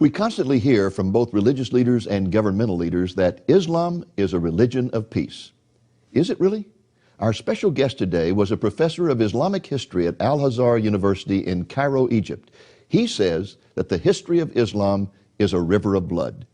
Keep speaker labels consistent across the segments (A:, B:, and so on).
A: We constantly hear from both religious leaders and governmental leaders that Islam is a religion of peace. Is it really? Our special guest today was a professor of Islamic history at Al Azhar University in Cairo, Egypt. He says that the history of Islam is a river of blood.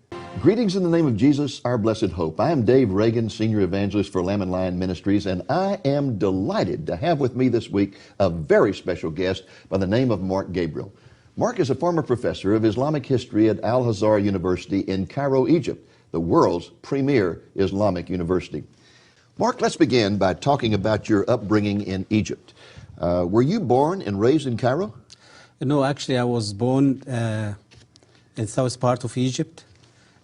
A: Greetings in the name of Jesus, our blessed hope. I am Dave Reagan, Senior Evangelist for Lamb and Lion Ministries, and I am delighted to have with me this week a very special guest by the name of Mark Gabriel. Mark is a former professor of Islamic history at Al Azhar University in Cairo, Egypt, the world's premier Islamic university. Mark, let's begin by talking about your upbringing in Egypt. Were you born and raised in Cairo?
B: No, actually I was born in south part of Egypt,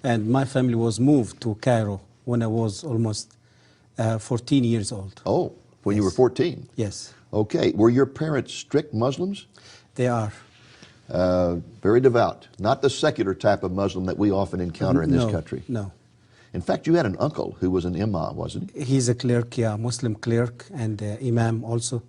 B: and my family was moved to Cairo when I was almost 14 years old.
A: Oh, when
B: Yes.
A: you were 14?
B: Yes.
A: Okay. Were your parents strict Muslims?
B: They are.
A: Very devout. Not the secular type of Muslim that we often encounter in this country.
B: No.
A: In fact, you had an uncle who was an imam, wasn't he?
B: He's a clerk, yeah, Muslim clerk, and imam also.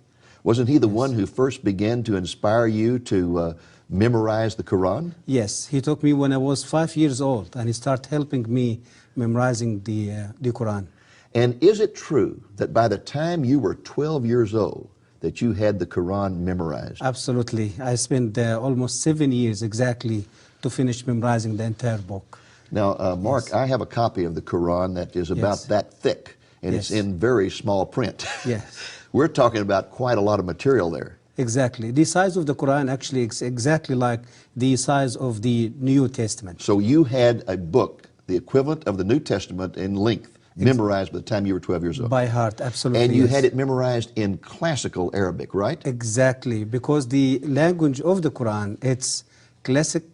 A: Wasn't he the one who first began to inspire you to memorize the Quran?
B: Yes, he took me when I was 5 years old, and he started helping me memorizing the Quran.
A: And is it true that by the time you were 12 years old, that you had the Quran memorized?
B: Absolutely. I spent almost 7 years exactly to finish memorizing the entire book.
A: Now, Mark,
B: Yes.
A: I have a copy of the Quran that is about
B: Yes.
A: that thick, and it's
B: Yes.
A: in very small print.
B: Yes.
A: We're talking about quite a lot of material there.
B: Exactly. The size of the Quran actually is exactly like the size of the New Testament.
A: So you had a book, the equivalent of the New Testament in length, memorized by the time you were 12 years old.
B: By heart, absolutely.
A: And you
B: yes.
A: had it memorized in classical Arabic, right?
B: Exactly, because the language of the Quran, it's classic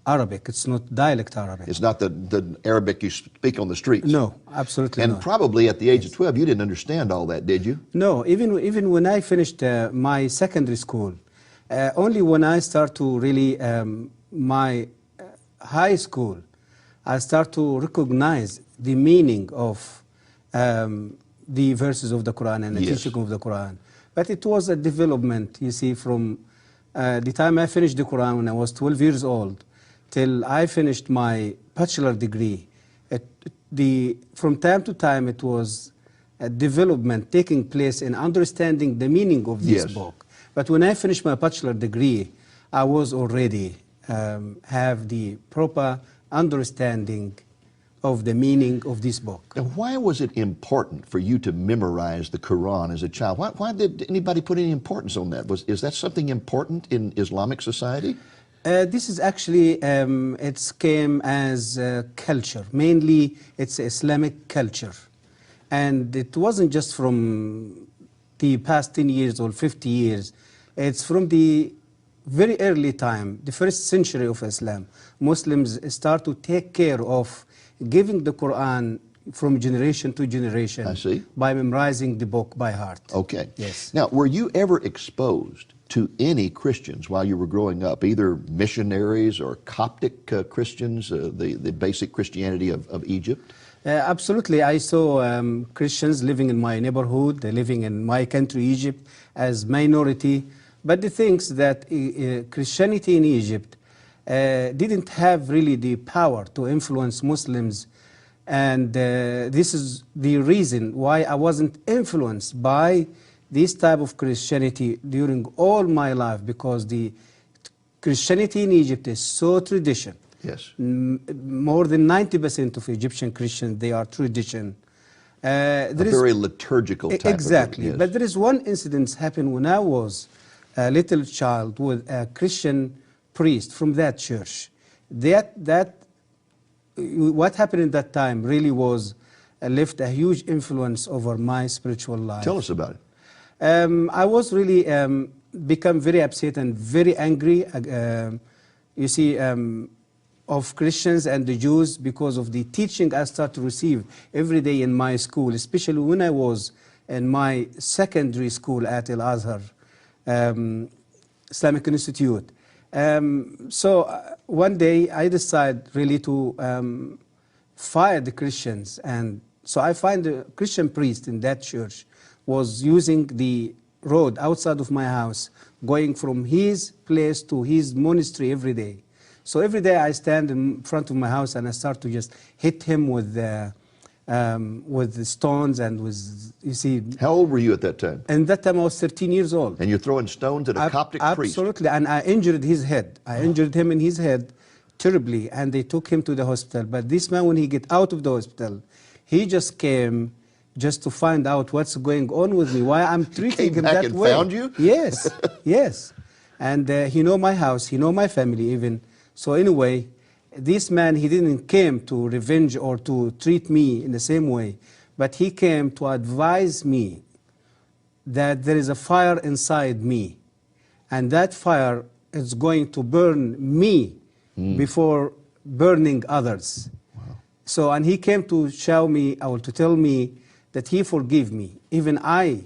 B: Arabic. It's not dialect Arabic.
A: It's not the Arabic you speak on the streets.
B: No, absolutely
A: And
B: not.
A: probably at the age of 12, you didn't understand all that, did you?
B: No, even when I finished my secondary school, only when I start to really my high school, I start to recognize the meaning of the verses of the Quran and the
A: Yes.
B: teaching of the Quran. But it was a development, you see, from the time I finished the Quran when I was 12 years old till I finished my bachelor degree. From time to time it was a development taking place in understanding the meaning of this
A: Yes.
B: book. But when I finished my bachelor degree, I was already have the proper understanding of the meaning of this book.
A: And why was it important for you to memorize the Quran as a child? Why did anybody put any importance on that? Is that something important in Islamic society?
B: This is actually, it came as culture. Mainly, it's Islamic culture. And it wasn't just from the past 10 years or 50 years. It's from the very early time, the first century of Islam. Muslims start to take care of giving the Quran from generation to generation.
A: I see.
B: By memorizing the book by heart.
A: Okay.
B: Yes.
A: Now, were you ever exposed to any Christians while you were growing up, either missionaries or Coptic Christians, the basic Christianity of Egypt?
B: Absolutely. I saw Christians living in my neighborhood, living in my country, Egypt, as minority. But the things that Christianity in Egypt didn't have really the power to influence Muslims. And this is the reason why I wasn't influenced by this type of Christianity during all my life, because the Christianity in Egypt is so tradition.
A: Yes.
B: More than 90% of Egyptian Christians, they are tradition.
A: A very liturgical type
B: exactly.
A: of yes.
B: But there is one incident happened when I was a little child with a Christian priest from that church. What happened in that time really was left a huge influence over my spiritual life.
A: Tell us about it.
B: I was really become very upset and very angry, you see, of Christians and the Jews because of the teaching I started to receive every day in my school, especially when I was in my secondary school at Al Azhar Islamic Institute. So one day I decided really to fire the Christians, and so I find a Christian priest in that church was using the road outside of my house, going from his place to his monastery every day. So every day I stand in front of my house and I start to just hit him with the stones and with, you see.
A: How old were you at that time?
B: And that time I was 13 years old.
A: And you're throwing stones at a Coptic priest?
B: Absolutely, and I injured his head. I injured him in his head terribly, and they took him to the hospital. But this man, when he get out of the hospital, he just came just to find out what's going on with me, why I'm treating him that way.
A: He came back and found you?
B: Yes, yes. And he know my house, he know my family even. So anyway, this man, he didn't came to revenge or to treat me in the same way, but he came to advise me that there is a fire inside me, and that fire is going to burn me before burning others.
A: Wow.
B: So, and he came to show me, or to tell me that he forgive me. Even I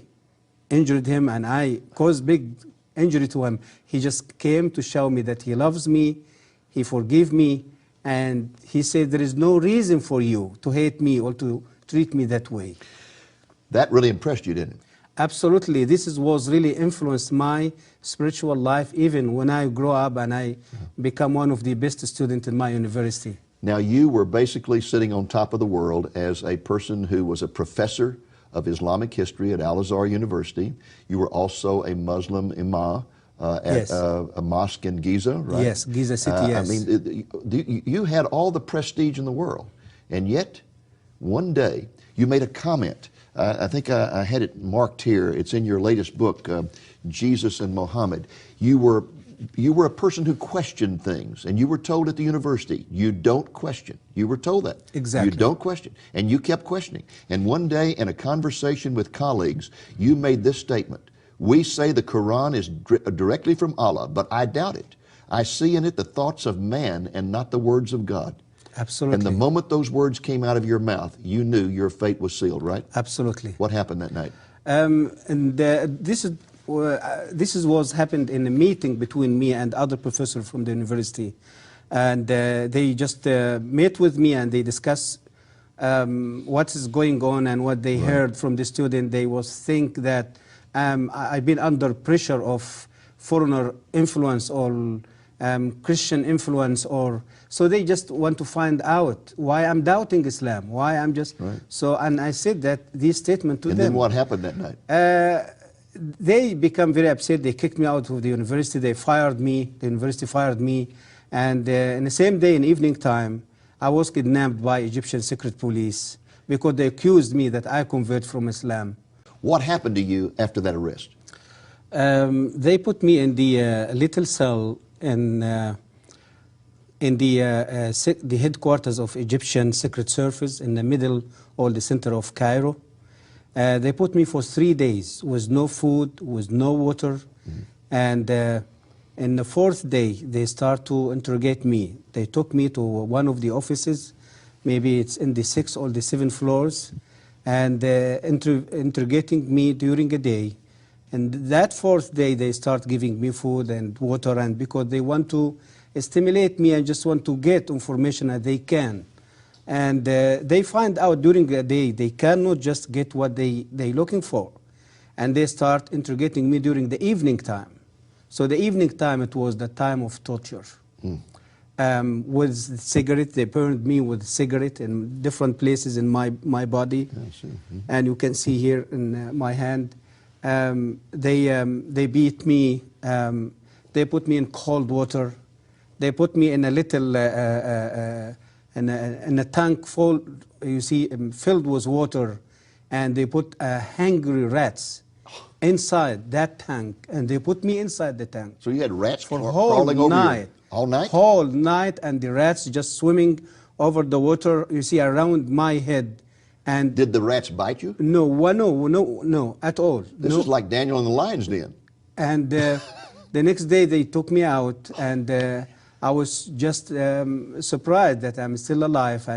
B: injured him and I caused big injury to him. He just came to show me that he loves me, he forgive me, and he said there is no reason for you to hate me or to treat me that way.
A: That really impressed you, didn't it?
B: Absolutely. Was really influenced my spiritual life even when I grow up and I become one of the best students in my university.
A: Now, you were basically sitting on top of the world as a person who was a professor of Islamic history at Al Azhar University. You were also a Muslim imam at a mosque in Giza, right?
B: Yes, Giza City, yes.
A: I mean, you had all the prestige in the world, and yet one day you made a comment. I think I had it marked here. It's in your latest book, Jesus and Muhammad. You were a person who questioned things, and you were told at the university, you don't question. You were told that.
B: Exactly.
A: You don't question. And you kept questioning. And one day in a conversation with colleagues, you made this statement: we say the Quran is directly from Allah, but I doubt it. I see in it the thoughts of man and not the words of God.
B: Absolutely.
A: And the moment those words came out of your mouth, you knew your fate was sealed, right?
B: Absolutely.
A: What happened that night?
B: This was happened in a meeting between me and other professors from the university, and they just met with me and they discussed what is going on and what they heard from the student. They was think that I've been under pressure of foreigner influence or Christian influence, or so they just want to find out why I'm doubting Islam, why I'm just so. And I said that this statement to them.
A: And then what happened that night?
B: They become very upset. They kicked me out of the university. They fired me. The university fired me. And in the same day, in evening time, I was kidnapped by Egyptian secret police because they accused me that I convert from Islam.
A: What happened to you after that arrest?
B: They put me in the little cell in the headquarters of Egyptian Secret Service in the middle or the center of Cairo. They put me for 3 days with no food, with no water, and in the 4th day they start to interrogate me. They took me to one of the offices, maybe it's in the 6th or the 7th floors, and interrogating me during a day. And that 4th day they start giving me food and water, and because they want to stimulate me and just want to get information that they can. And they find out during the day they cannot just get what they looking for. And they start interrogating me during the evening time. So the evening time, it was the time of torture. With cigarette, they burned me with cigarette in different places in my body. And you can see here in my hand. They beat me. They put me in cold water. They put me in a little in a tank full, you see, filled with water, and they put hungry rats inside that tank, and they put me inside the tank.
A: So you had rats
B: for
A: crawling over you all night?
B: Whole night, and the rats just swimming over the water, you see, around my head. And
A: did the rats bite you?
B: No, at all.
A: This is like Daniel in the lion's den.
B: And the next day they took me out, and I was just surprised that I'm still alive,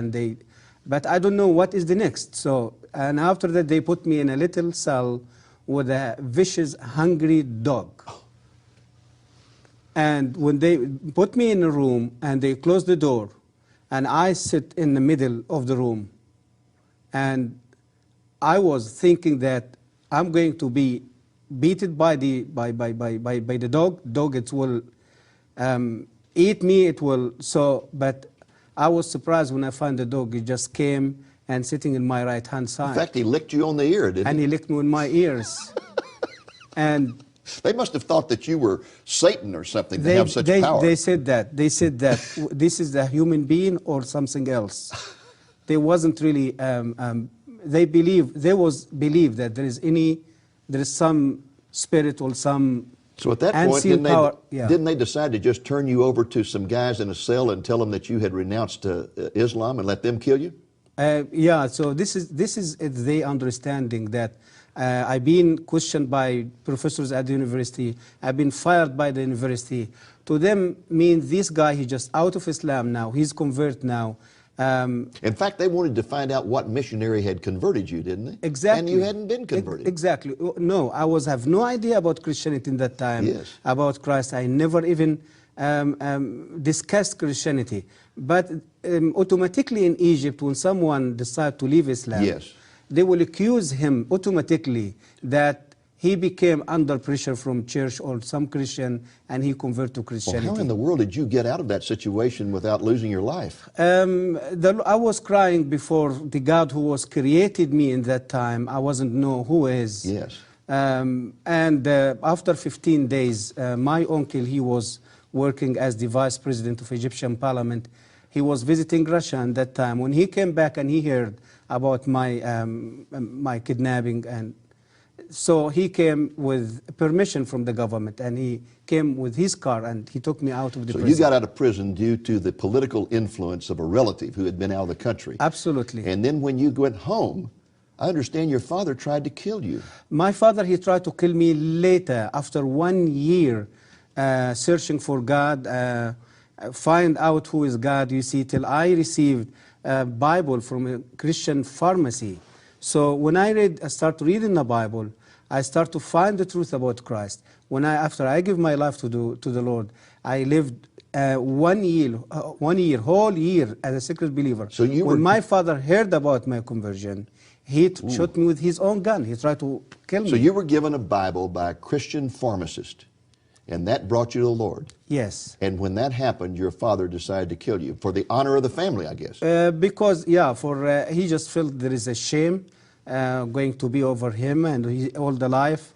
B: but I don't know what is the next. So, and after that they put me in a little cell with a vicious, hungry dog. And when they put me in a room and they close the door, and I sit in the middle of the room, and I was thinking that I'm going to be beaten by the dog. Dog, it will eat me, it will. So, but I was surprised when I found the dog. He just came and sitting in my right hand side.
A: In fact, he licked you on the ear, didn't
B: And
A: he?
B: he licked me in my ears. And
A: They must have thought that you were Satan or something to have such power.
B: they said that. They said that this is the human being or something else. They wasn't really. They believe that there is some spirit or some.
A: So at that point,
B: unseen power. Yeah.
A: didn't they decide to just turn you over to some guys in a cell and tell them that you had renounced Islam and let them kill you?
B: Yeah. So this is the understanding that I've been questioned by professors at the university. I've been fired by the university. To them, mean this guy, he's just out of Islam now. He's convert now.
A: In fact, they wanted to find out what missionary had converted you, didn't they?
B: Exactly.
A: And you hadn't been converted.
B: Exactly. No, I have no idea about Christianity in that time.
A: Yes.
B: About Christ. I never even discussed Christianity. But automatically in Egypt, when someone decides to leave Islam,
A: Yes.
B: they will accuse him automatically that he became under pressure from church or some Christian and he converted to
A: Well,
B: Christianity.
A: how in the world did you get out of that situation without losing your life?
B: I was crying before the God who was created me in that time. I wasn't know who is.
A: Yes.
B: After 15 days, my uncle, he was working as the vice president of Egyptian parliament. He was visiting Russia at that time. When he came back and he heard about my kidnapping, and so he came with permission from the government, and he came with his car and he took me out of the
A: So
B: prison.
A: you got out of prison due to the political influence of a relative who had been out of the country.
B: Absolutely.
A: And then when you went home, I understand your father tried to kill you.
B: My father, he tried to kill me later, after 1 year searching for God, find out who is God, you see, till I received a Bible from a Christian pharmacy. So when I start reading the Bible, I start to find the truth about Christ. After I give my life to the Lord, I lived 1 year, whole year as a secret believer.
A: So you
B: when
A: were-
B: my father heard about my conversion, he shot me with his own gun. He tried to kill me.
A: So you were given a Bible by a Christian pharmacist, and that brought you to the Lord.
B: Yes.
A: And when that happened, your father decided to kill you for the honor of the family, I guess.
B: Because, he just felt there is a shame going to be over him and all the life,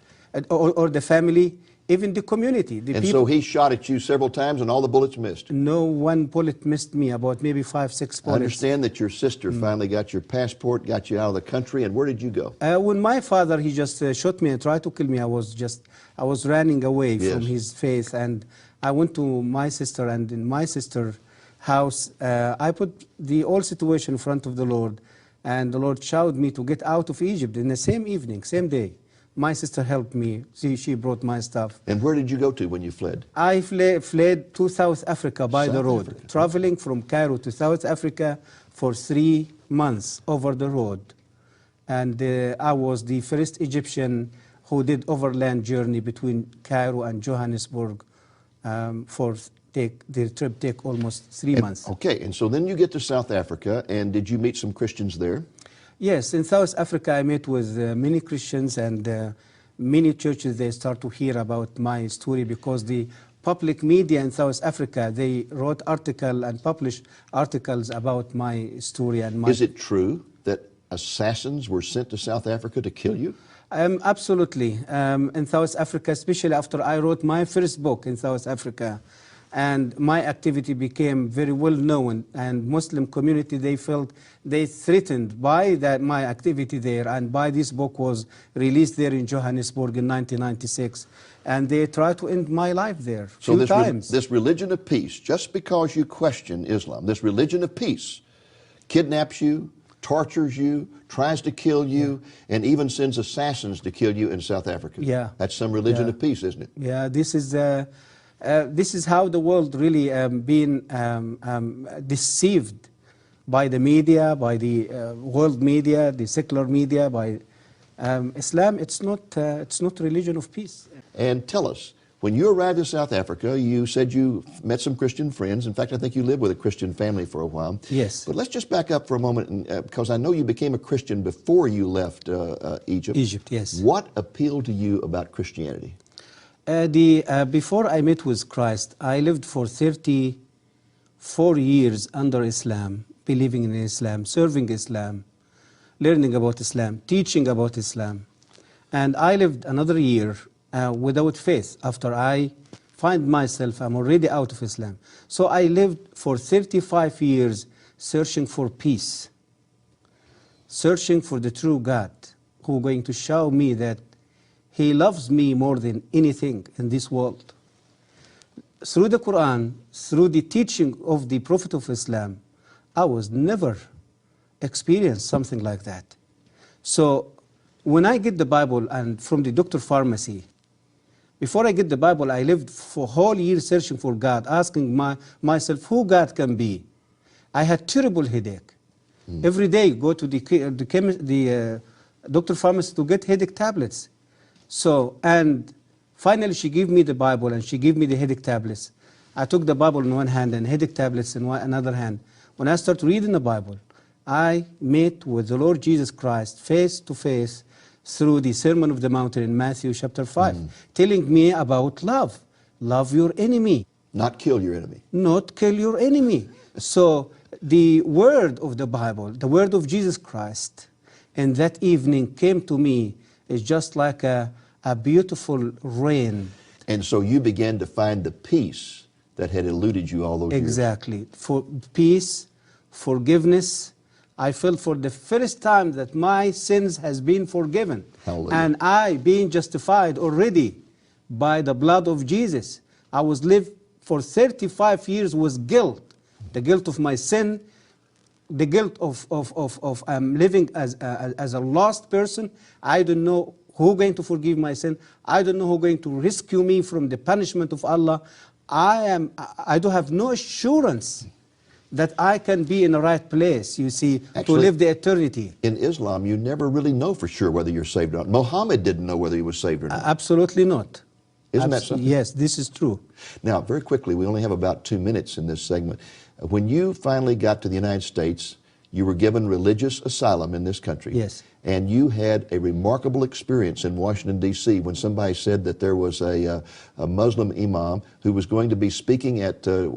B: or the family, even the community. The
A: And
B: people,
A: so he shot at you several times and all the bullets missed.
B: no one bullet missed me, about maybe 5-6
A: I
B: bullets.
A: understand that your sister finally got your passport, got you out of the country, and where did you go?
B: When my father, he just shot me and tried to kill me, I was running away from
A: Yes.
B: his faith, and I went to my sister, and in my sister's house, I put the whole situation in front of the Lord, and the Lord showed me to get out of Egypt in the same evening, same day. My sister helped me. She brought my stuff.
A: And where did you go to when you fled?
B: I fled to South Africa by the
A: South
B: road,
A: Africa.
B: traveling from Cairo to South Africa for 3 months over the road. And I was the first Egyptian who did overland journey between Cairo and Johannesburg the trip take almost 3 months.
A: Okay, and so then you get to South Africa, and did you meet some Christians there?
B: Yes, in South Africa I met with many Christians, and many churches, they start to hear about my story because the public media in South Africa, they wrote articles and published articles about my story. And my
A: Is it true that assassins were sent to South Africa to kill you?
B: Absolutely. In South Africa, especially after I wrote my first book in South Africa, and my activity became very well known, and Muslim community, they felt they threatened by my activity there, and by this book was released there in Johannesburg in 1996, and they tried to end my life there
A: So
B: few times.
A: this religion of peace, just because you question Islam, this religion of peace kidnaps you, tortures you, tries to kill you, and even sends assassins to kill you in South Africa.
B: Yeah.
A: That's some religion
B: Yeah.
A: of peace, isn't it?
B: Yeah, this is how the world really been deceived by the media, by the world media, the secular media, by Islam. It's not religion of peace.
A: And tell us, when you arrived in South Africa, you said you met some Christian friends. In fact, I think you lived with a Christian family for a while.
B: Yes.
A: But let's just back up for a moment, because I know you became a Christian before you left Egypt.
B: Egypt, yes.
A: What appealed to you about Christianity?
B: Before I met with Christ, I lived for 34 years under Islam, believing in Islam, serving Islam, learning about Islam, teaching about Islam. And I lived another year without faith after I find myself, I'm already out of Islam. So I lived for 35 years searching for peace, searching for the true God who is going to show me that He loves me more than anything in this world. Through the Quran, through the teaching of the Prophet of Islam, I was never experienced something like that. So when I get the Bible and from the doctor pharmacy, before I get the Bible, I lived for a whole year searching for God, asking myself who God can be. I had terrible headache. Every day go to the doctor pharmacy to get headache tablets. So, and finally she gave me the Bible and she gave me the headache tablets. I took the Bible in one hand and headache tablets in another hand. When I started reading the Bible, I met with the Lord Jesus Christ face to face through the Sermon of the Mountain in Matthew chapter 5, telling me about love. Love your enemy.
A: Not kill your enemy.
B: Not kill your enemy. So the word of the Bible, the word of Jesus Christ, and that evening came to me is just like a beautiful rain.
A: And so you began to find the peace that had eluded you all those years.
B: Exactly. For peace, forgiveness. I felt for the first time that my sins has been forgiven.
A: Hallelujah.
B: And I being justified already by the blood of Jesus. I was lived for 35 years with guilt. The guilt of my sin, the guilt of living as a lost person. I don't know who going to forgive my sin. I don't know who going to rescue me from the punishment of Allah. I do have no assurance that I can be in the right place, you see,
A: Actually,
B: to live the eternity.
A: In Islam, you never really know for sure whether you're saved or not. Muhammad didn't know whether he was saved or not.
B: Absolutely not.
A: Isn't that something?
B: Yes, this is true.
A: Now, very quickly, we only have about 2 minutes in this segment. When you finally got to the United States, you were given religious asylum in this country.
B: Yes.
A: And you had a remarkable experience in Washington, D.C. when somebody said that there was a Muslim imam who was going to be speaking at a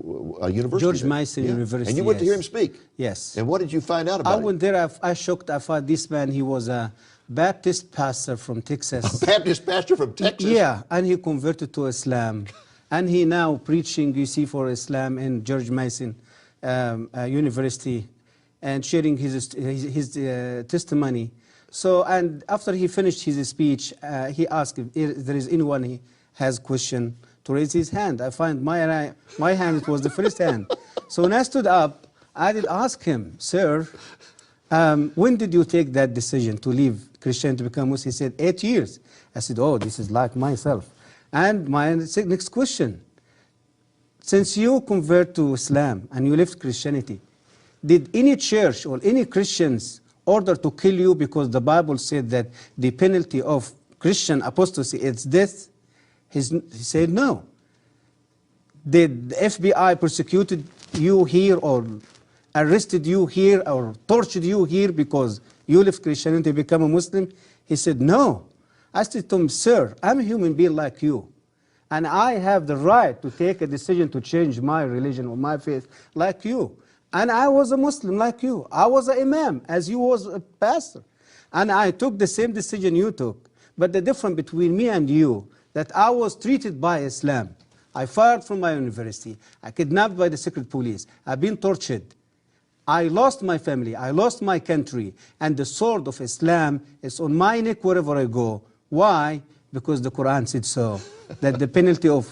A: university.
B: George Mason University.
A: And you went to hear him speak.
B: Yes.
A: And what did you find out about
B: I
A: him?
B: went there, I shocked, I thought this man, he was a Baptist pastor from Texas.
A: A Baptist pastor from Texas?
B: Yeah, and he converted to Islam. And he now preaching, you see, for Islam in George Mason University and sharing his testimony. So, and after he finished his speech, he asked if there is anyone he has question to raise his hand. I find my hand, it was the first hand. So when I stood up, I did ask him, sir, when did you take that decision to leave Christianity to become Muslim? He said, 8 years. I said, oh, this is like myself. And my next question, since you convert to Islam and you left Christianity, did any church or any Christians order to kill you because the Bible said that the penalty of Christian apostasy is death? He said no. Did the FBI persecuted you here or arrested you here or tortured you here because you left Christianity to become a Muslim? He said no. I said to him, sir, I'm a human being like you. And I have the right to take a decision to change my religion or my faith like you. And I was a Muslim like you. I was an imam as you was a pastor. And I took the same decision you took. But the difference between me and you, that I was treated by Islam. I fired from my university. I kidnapped by the secret police. I've been tortured. I lost my family. I lost my country. And the sword of Islam is on my neck wherever I go. Why? Because the Quran said so. That the penalty of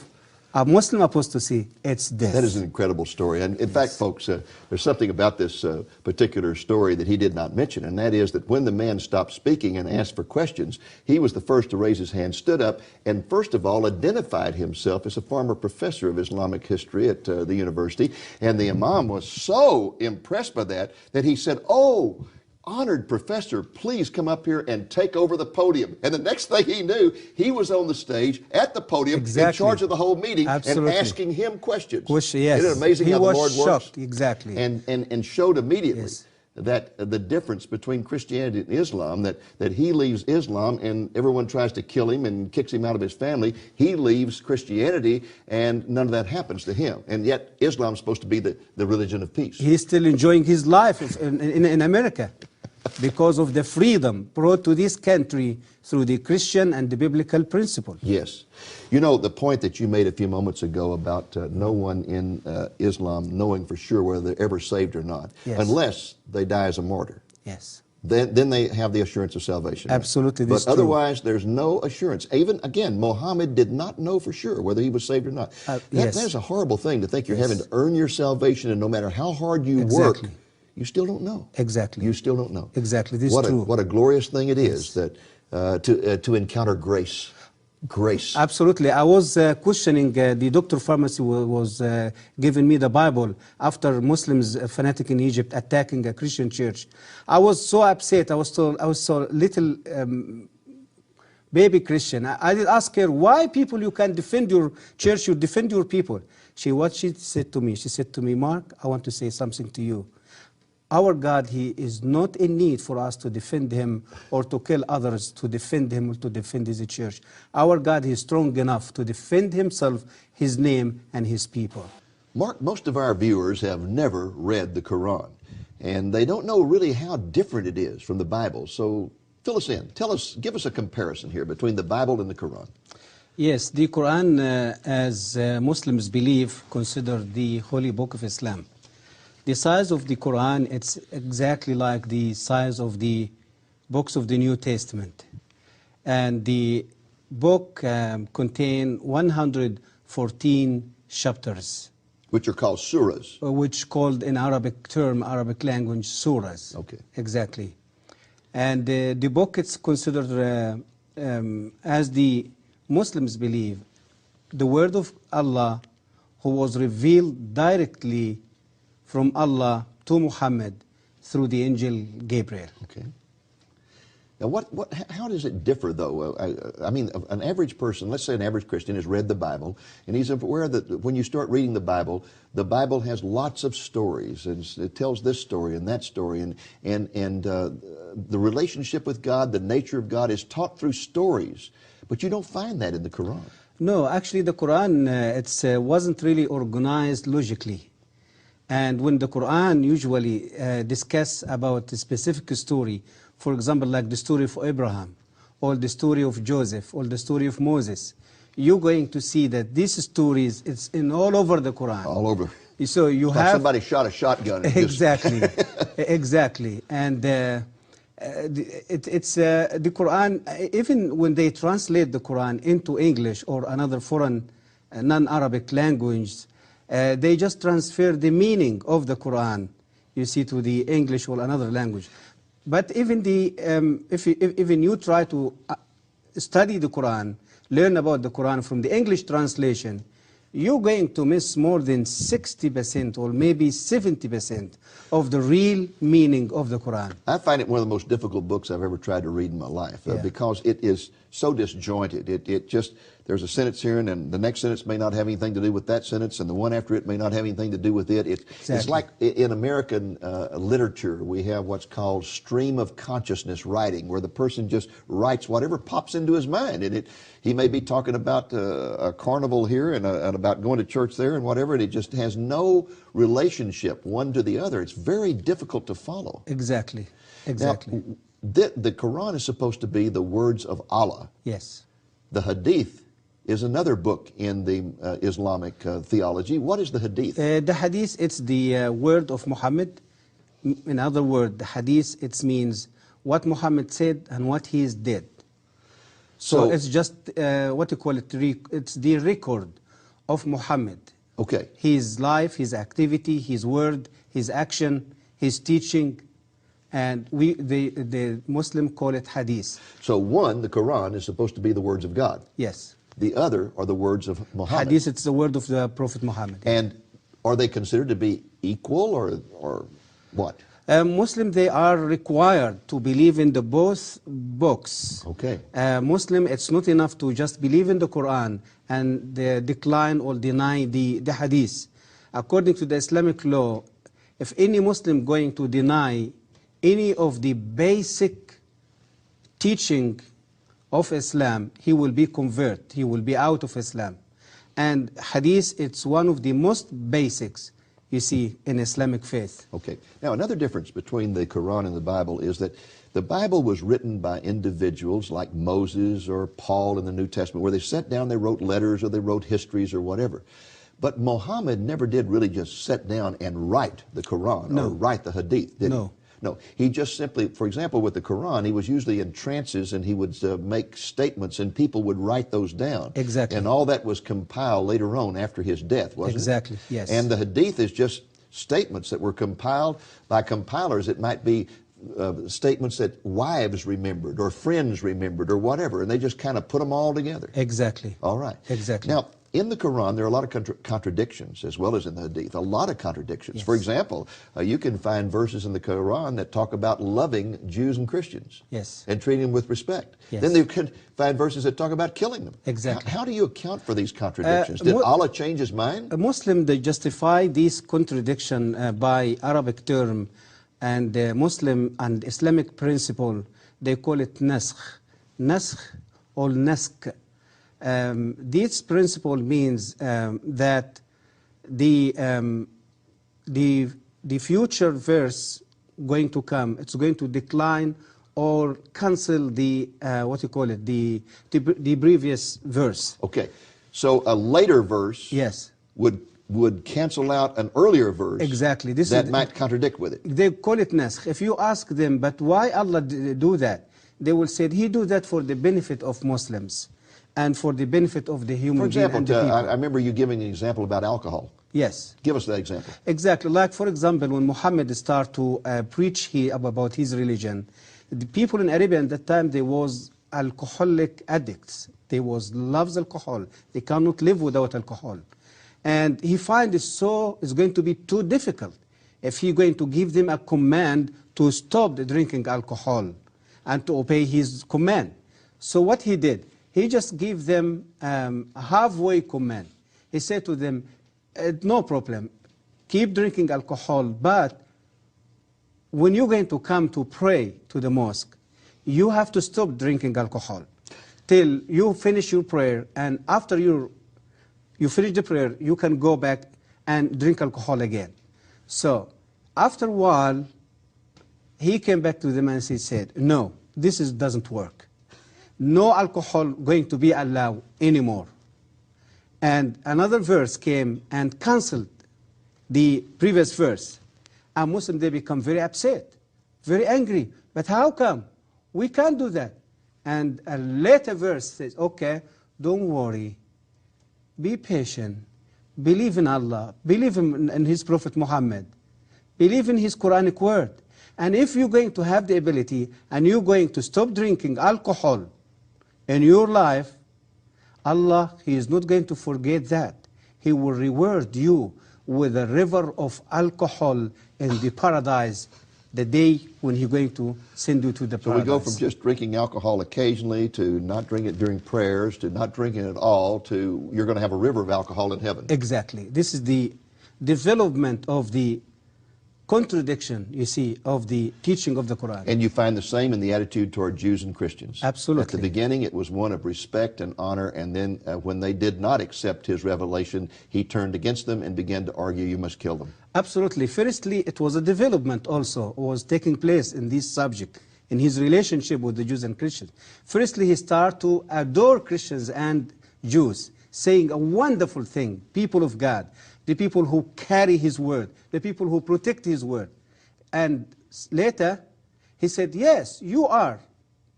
B: a Muslim apostasy, it's death.
A: That is an incredible story. And in fact, folks, there's something about this particular story that he did not mention, and that is that when the man stopped speaking and asked for questions, he was the first to raise his hand, stood up, and first of all identified himself as a former professor of Islamic history at the university. And the imam was so impressed by that that he said, oh, honored professor, please come up here and take over the podium. And the next thing he knew, he was on the stage at the podium in charge of the whole meeting. Absolutely. And asking him questions.
B: Yes.
A: Isn't it amazing how the Lord works?
B: Exactly.
A: And showed immediately that the difference between Christianity and Islam, that he leaves Islam and everyone tries to kill him and kicks him out of his family. He leaves Christianity and none of that happens to him. And yet Islam's supposed to be the religion of peace.
B: He's still enjoying his life in America because of the freedom brought to this country through the Christian and the biblical principle.
A: Yes. You know, the point that you made a few moments ago about no one in Islam knowing for sure whether they're ever saved or not,
B: yes,
A: unless they die as a martyr.
B: Yes.
A: Then they have the assurance of salvation.
B: Absolutely.
A: Right? But otherwise, there's no assurance. Even, again, Muhammad did not know for sure whether he was saved or not.
B: Yes.
A: That is a horrible thing to think you're
B: Yes.
A: having to earn your salvation, and no matter how hard you
B: Exactly.
A: work, you still don't know.
B: Exactly.
A: You still don't know.
B: Exactly. This is true.
A: What a glorious thing it is that to encounter grace. Grace.
B: Absolutely. I was questioning the doctor pharmacy was giving me the Bible after Muslims, fanatic in Egypt, attacking a Christian church. I was so upset. I was so little baby Christian. I did ask her, why people you can defend your church, you defend your people. What she said to me, she said to me, Mark, I want to say something to you. Our God, He is not in need for us to defend Him or to kill others to defend Him or to defend His church. Our God, He is strong enough to defend Himself, His name, and His people.
A: Mark, most of our viewers have never read the Quran, and they don't know really how different it is from the Bible. So fill us in. Give us a comparison here between the Bible and the Quran.
B: Yes, the Quran, as Muslims believe, consider the holy book of Islam. The size of the Quran, it's exactly like the size of the books of the New Testament. And the book contains 114 chapters.
A: Which are called surahs.
B: Which called in Arabic term, Arabic language, surahs.
A: Okay.
B: Exactly. And the book, it's considered, as the Muslims believe, the word of Allah, who was revealed directly from Allah to Muhammad through the angel Gabriel.
A: Okay. Now, how does it differ, though? I mean, an average person, let's say an average Christian, has read the Bible, and he's aware that when you start reading the Bible has lots of stories, and it tells this story and that story, and the relationship with God, the nature of God is taught through stories, but you don't find that in the Quran.
B: No, actually, the Quran, it wasn't really organized logically. And when the Quran usually discuss about a specific story, for example, like the story of Abraham, or the story of Joseph, or the story of Moses, you're going to see that these stories, it's in all over the Quran.
A: All over.
B: So you
A: it's
B: have...
A: like somebody shot a shotgun. And
B: exactly, exactly. And the Quran, even when they translate the Quran into English or another foreign non-Arabic language, they just transfer the meaning of the Quran, you see, to the English or another language. But even even you try to study the Quran, learn about the Quran from the English translation, you're going to miss more than 60% or maybe 70% of the real meaning of the Quran.
A: I find it one of the most difficult books I've ever tried to read in my life because it is so disjointed. It just, there's a sentence here and then the next sentence may not have anything to do with that sentence and the one after it may not have anything to do with it. It's like in American literature we have what's called stream of consciousness writing, where the person just writes whatever pops into his mind, and he may be talking about a carnival here and about going to church there and whatever, and it just has no relationship one to the other. It's very difficult to follow.
B: Exactly, exactly.
A: Now, the Quran is supposed to be the words of Allah.
B: Yes.
A: The Hadith is another book in the Islamic theology. What is the Hadith?
B: The Hadith, it's the word of Muhammad. In other words, the Hadith, it means what Muhammad said and what he did. So it's just, what you call it, it's the record of Muhammad.
A: Okay.
B: His life, his activity, his word, his action, his teaching, and the Muslim call it Hadith.
A: So one, the Quran, is supposed to be the words of God.
B: Yes.
A: The other are the words of Muhammad.
B: Hadith, it's the word of the Prophet Muhammad.
A: And are they considered to be equal or what?
B: Muslim, they are required to believe in the both books.
A: Okay.
B: Muslim, it's not enough to just believe in the Quran and decline or deny the Hadith. According to the Islamic law, if any Muslim going to deny any of the basic teaching of Islam, he will be convert, he will be out of Islam. And hadith, it's one of the most basics you see in Islamic faith.
A: Okay. Now, another difference between the Quran and the Bible is that the Bible was written by individuals like Moses or Paul in the New Testament, where they sat down, they wrote letters or they wrote histories or whatever. But Muhammad never did really just sit down and write the Quran or write the hadith, did he? No, he just simply, for example, with the Quran, he was usually in trances and he would make statements and people would write those down.
B: Exactly.
A: And all that was compiled later on after his death, wasn't it?
B: Exactly, yes.
A: And the hadith is just statements that were compiled by compilers. It might be statements that wives remembered or friends remembered or whatever, and they just kind of put them all together.
B: Exactly.
A: All right.
B: Exactly.
A: Now, in the Quran, there are a lot of contradictions, as well as in the Hadith, a lot of contradictions.
B: Yes.
A: For example, you can find verses in the Quran that talk about loving Jews and Christians.
B: Yes.
A: And treating them with respect.
B: Yes.
A: Then you can find verses that talk about killing them.
B: Exactly.
A: How do you account for these contradictions? Did Allah change his mind?
B: A Muslim, they justify this contradiction by Arabic term, and Muslim and Islamic principle, they call it naskh. Naskh or nask. This principle means that the future verse going to come, it's going to decline or cancel the what you call it, the previous verse.
A: Okay, so a later verse,
B: yes,
A: would cancel out an earlier verse.
B: Exactly. This
A: that
B: is,
A: might contradict with it.
B: They call it naskh. If you ask them, but why Allah do that? They will say He do that for the benefit of Muslims and for the benefit of the human being.
A: For example, I remember you giving an example about alcohol.
B: Yes.
A: Give us that example.
B: Exactly. Like, for example, when Muhammad started to preach about his religion, the people in Arabia at that time, they was alcoholic addicts. They loves alcohol. They cannot live without alcohol. And he finds it's going to be too difficult if he's going to give them a command to stop drinking alcohol and to obey his command. So what he did, he just gave them a halfway command. He said to them, no problem, keep drinking alcohol, but when you're going to come to pray to the mosque, you have to stop drinking alcohol till you finish your prayer, and after you finish the prayer, you can go back and drink alcohol again. So after a while, he came back to them and he said, no, this doesn't work. No alcohol going to be allowed anymore. And another verse came and cancelled the previous verse. And Muslims, they become very upset, very angry. But how come? We can't do that. And a later verse says, okay, don't worry. Be patient. Believe in Allah. Believe in His Prophet Muhammad. Believe in His Quranic word. And if you're going to have the ability and you're going to stop drinking alcohol in your life, Allah, He is not going to forget that. He will reward you with a river of alcohol in the paradise the day when He's going to send you to the paradise.
A: So we go from just drinking alcohol occasionally to not drinking it during prayers to not drinking it at all to you're going to have a river of alcohol in heaven.
B: Exactly. This is the development of the contradiction, you see, of the teaching of the Quran.
A: And you find the same in the attitude toward Jews and Christians.
B: Absolutely.
A: At the beginning, it was one of respect and honor, and then when they did not accept His revelation, He turned against them and began to argue, you must kill them.
B: Absolutely. Firstly, it was a development also was taking place in this subject, in his relationship with the Jews and Christians. Firstly, he started to adore Christians and Jews, saying a wonderful thing, people of God, the people who carry His word, the people who protect His word. And later, he said, yes, you are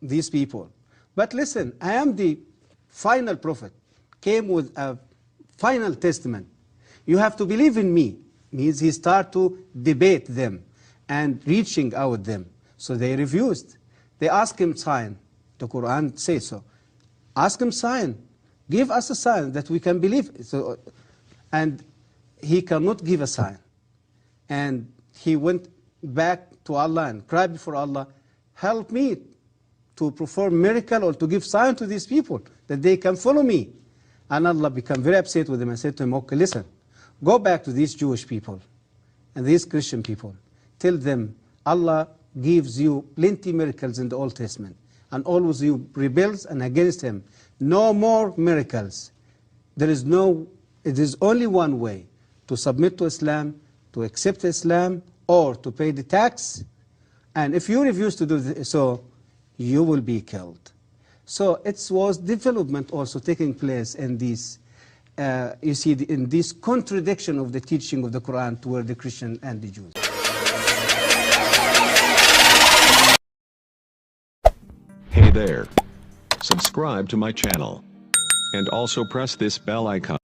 B: these people. But listen, I am the final prophet, came with a final testament. You have to believe in me. Means he started to debate them and reaching out them. So they refused. They asked him sign. The Quran says so. Ask him sign. Give us a sign that we can believe. So, and he cannot give a sign. And he went back to Allah and cried before Allah, help me to perform miracle or to give sign to these people that they can follow me. And Allah became very upset with him and said to him, okay, listen, go back to these Jewish people and these Christian people. Tell them Allah gives you plenty miracles in the Old Testament, and always you rebels and against him. No more miracles. It is only one way: to submit to Islam, to accept Islam, or to pay the tax. And if you refuse to do so, you will be killed. So it was development also taking place in this, you see, in this contradiction of the teaching of the Quran toward the Christian and the Jews.
C: Hey there. Subscribe to my channel. And also press this bell icon.